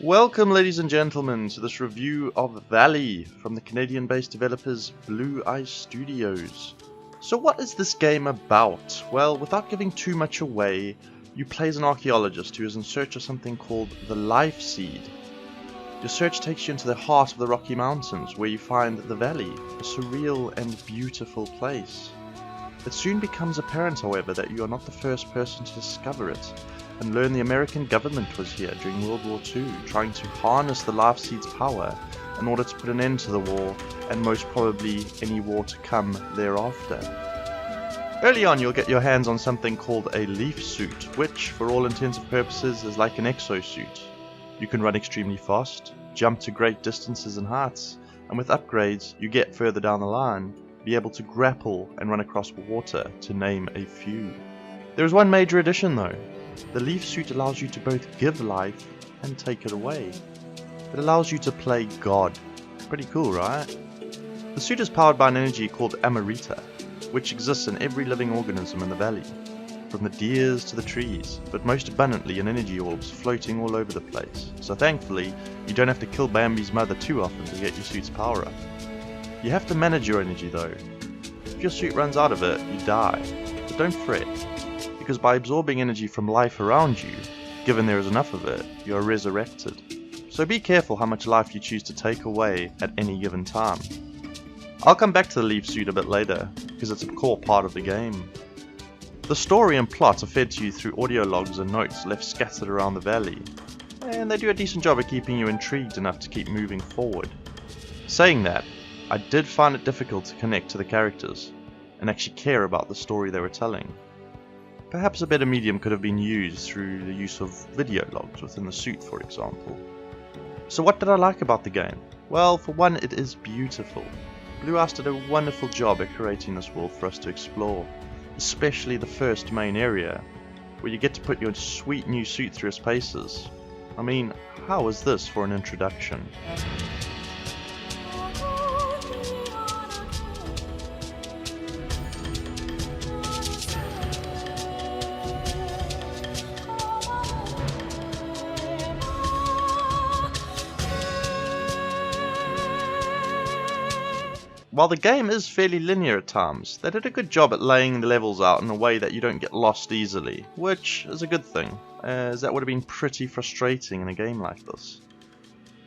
Welcome, ladies and gentlemen, to this review of Valley from the Canadian-based developers l.e.a.f Studios. So what is this game about? Well, without giving too much away, you play as an archaeologist who is in search of something called the life seed. Your search takes you into the heart of the Rocky Mountains, where you find the Valley, a surreal and beautiful place. It soon becomes apparent, however, that you are not the first person to discover it, and learn the American government was here during World War II, trying to harness the life seed's power in order to put an end to the war, and most probably any war to come thereafter. Early on, you'll get your hands on something called a l.e.a.f suit, which, for all intents and purposes, is like an exosuit. You can run extremely fast, jump to great distances and heights, and with upgrades, you get further down the line, be able to grapple and run across water, to name a few. There is one major addition though. The l.e.a.f suit allows you to both give life and take it away. It allows you to play God. Pretty cool, right? The suit is powered by an energy called Amarita, which exists in every living organism in the valley, from the deers to the trees, but most abundantly in energy orbs floating all over the place. So thankfully, you don't have to kill Bambi's mother too often to get your suit's power up. You have to manage your energy though. If your suit runs out of it, you die. But don't fret, because by absorbing energy from life around you, given there is enough of it, you are resurrected. So be careful how much life you choose to take away at any given time. I'll come back to the l.e.a.f suit a bit later, because it's a core part of the game. The story and plot are fed to you through audio logs and notes left scattered around the valley, and they do a decent job of keeping you intrigued enough to keep moving forward. Saying that, I did find it difficult to connect to the characters, and actually care about the story they were telling. Perhaps a better medium could have been used through the use of video logs within the suit, for example. So what did I like about the game? Well, for one, it is beautiful. l.e.a.f did a wonderful job at creating this world for us to explore, especially the first main area, where you get to put your sweet new suit through its paces. I mean, how is this for an introduction? While the game is fairly linear at times, they did a good job at laying the levels out in a way that you don't get lost easily, which is a good thing, as that would have been pretty frustrating in a game like this.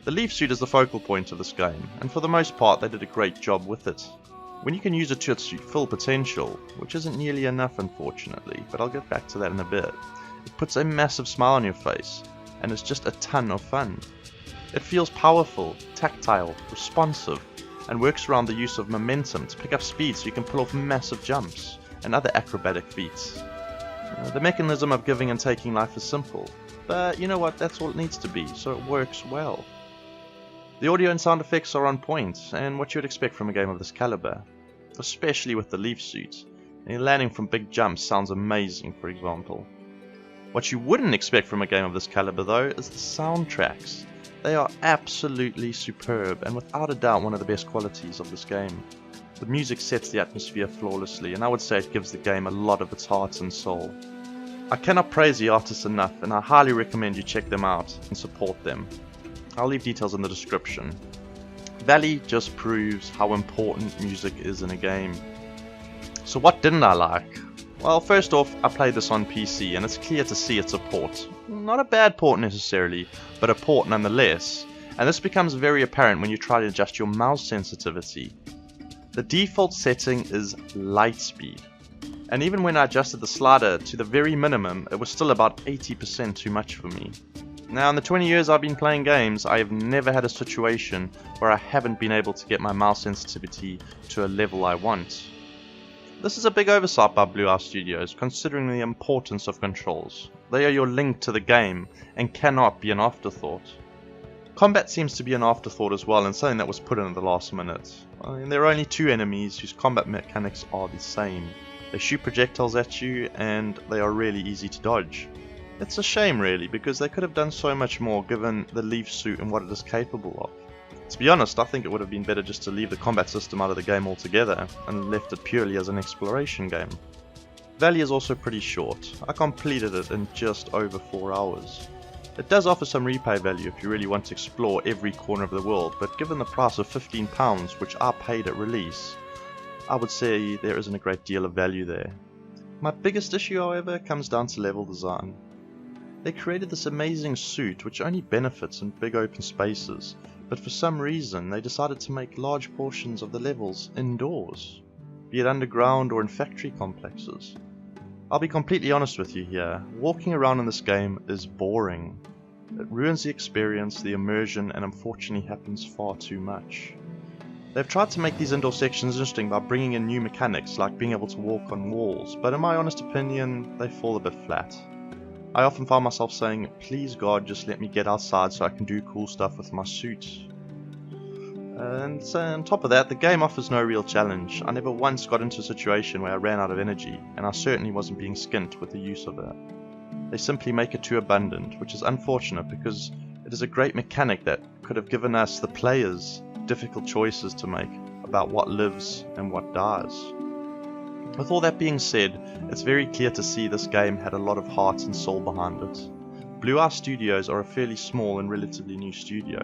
The l.e.a.f suit is the focal point of this game, and for the most part they did a great job with it. When you can use it to its full potential, which isn't nearly enough unfortunately, but I'll get back to that in a bit, it puts a massive smile on your face, and it's just a ton of fun. It feels powerful, tactile, responsive, and works around the use of momentum to pick up speed so you can pull off massive jumps and other acrobatic feats. The mechanism of giving and taking life is simple, but you know what, that's all it needs to be, so it works well. The audio and sound effects are on point, and what you would expect from a game of this caliber, especially with the l.e.a.f suit. And landing from big jumps sounds amazing, for example. What you wouldn't expect from a game of this caliber though is the soundtracks. They are absolutely superb, and without a doubt one of the best qualities of this game. The music sets the atmosphere flawlessly, and I would say it gives the game a lot of its heart and soul. I cannot praise the artists enough, and I highly recommend you check them out and support them. I'll leave details in the description. Valley just proves how important music is in a game. So what didn't I like? Well, first off, I played this on PC, and it's clear to see it's a port. Not a bad port necessarily, but a port nonetheless, and this becomes very apparent when you try to adjust your mouse sensitivity. The default setting is light speed, and even when I adjusted the slider to the very minimum, it was still about 80% too much for me. Now, in the 20 years I've been playing games, I have never had a situation where I haven't been able to get my mouse sensitivity to a level I want. This is a big oversight by l.e.a.f Studios, considering the importance of controls. They are your link to the game, and cannot be an afterthought. Combat seems to be an afterthought as well, and something that was put in at the last minute. There are only two enemies whose combat mechanics are the same. They shoot projectiles at you, and they are really easy to dodge. It's a shame really, because they could have done so much more given the l.e.a.f suit and what it is capable of. To be honest, I think it would have been better just to leave the combat system out of the game altogether and left it purely as an exploration game. Valley is also pretty short. I completed it in just over 4 hours. It does offer some replay value if you really want to explore every corner of the world, but given the price of £15, which I paid at release, I would say there isn't a great deal of value there. My biggest issue, however, comes down to level design. They created this amazing suit which only benefits in big open spaces, but for some reason they decided to make large portions of the levels indoors, be it underground or in factory complexes. I'll be completely honest with you here, walking around in this game is boring. It ruins the experience, the immersion, and unfortunately happens far too much. They've tried to make these indoor sections interesting by bringing in new mechanics like being able to walk on walls, but in my honest opinion, they fall a bit flat. I often find myself saying, please God, just let me get outside so I can do cool stuff with my suit. And so on top of that, the game offers no real challenge. I never once got into a situation where I ran out of energy, and I certainly wasn't being skint with the use of that. They simply make it too abundant, which is unfortunate because it is a great mechanic that could have given us, the players, difficult choices to make about what lives and what dies. With all that being said, it's very clear to see this game had a lot of heart and soul behind it. l.e.a.f Studios are a fairly small and relatively new studio,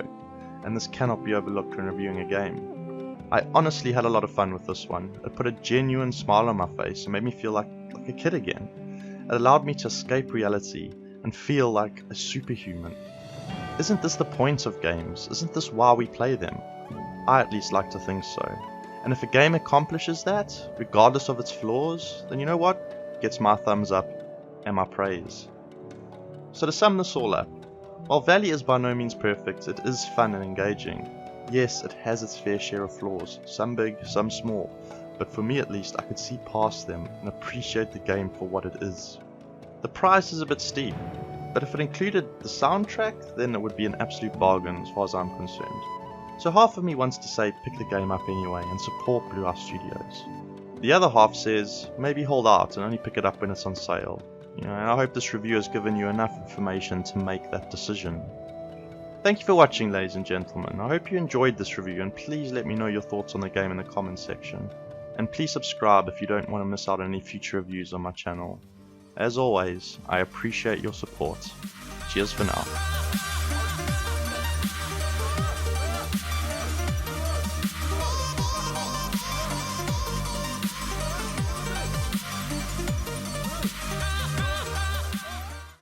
and this cannot be overlooked when reviewing a game. I honestly had a lot of fun with this one. It put a genuine smile on my face and made me feel like a kid again. It allowed me to escape reality and feel like a superhuman. Isn't this the point of games? Isn't this why we play them? I at least like to think so. And if a game accomplishes that, regardless of its flaws, then you know what? It gets my thumbs up and my praise. So to sum this all up, while Valley is by no means perfect, it is fun and engaging. Yes, it has its fair share of flaws, some big, some small, but for me at least I could see past them and appreciate the game for what it is. The price is a bit steep, but if it included the soundtrack, then it would be an absolute bargain as far as I'm concerned. So half of me wants to say pick the game up anyway and support l.e.a.f Studios. The other half says maybe hold out and only pick it up when it's on sale. And I hope this review has given you enough information to make that decision. Thank you for watching, ladies and gentlemen. I hope you enjoyed this review, and please let me know your thoughts on the game in the comments section. And please subscribe if you don't want to miss out on any future reviews on my channel. As always, I appreciate your support. Cheers for now.